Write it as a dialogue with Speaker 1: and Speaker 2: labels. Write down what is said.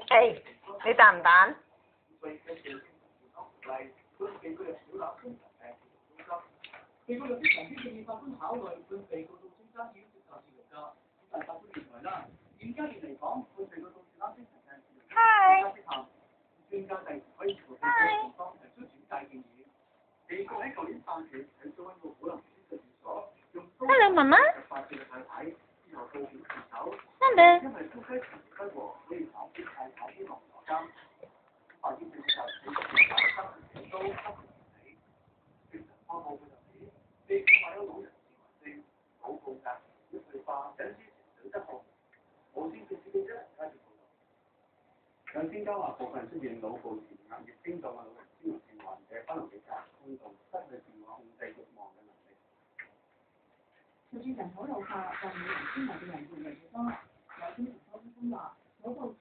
Speaker 1: 誒，你彈唔彈？
Speaker 2: 被告律師曾經建議法官考慮判被告到精神醫院接受治療㗎，但法官認為啦，現階段嚟講，判被告到住啱精神病治療更加適合。專家繼可以調整情況提出轉介建議。被告喺舊年8月喺將軍澳寶林村嘅寓所用刀發射太太，之後報警自首，因為夫妻前不和，所以打擊太太希望坐監。法院證實被告被打傷成刀不明死，精神科報告就指。被告患有老人痴呆症、腦部壓小退化、引致情緒失控。無線電視記者加住報導。有專家話，部分出現腦部前額葉症狀嘅老人痴呆症患者，可能會較衝動，失去自我控制慾望嘅能力。
Speaker 3: 隨住人口老化，患有痴呆嘅人越嚟越多，有精神科醫生話，腦部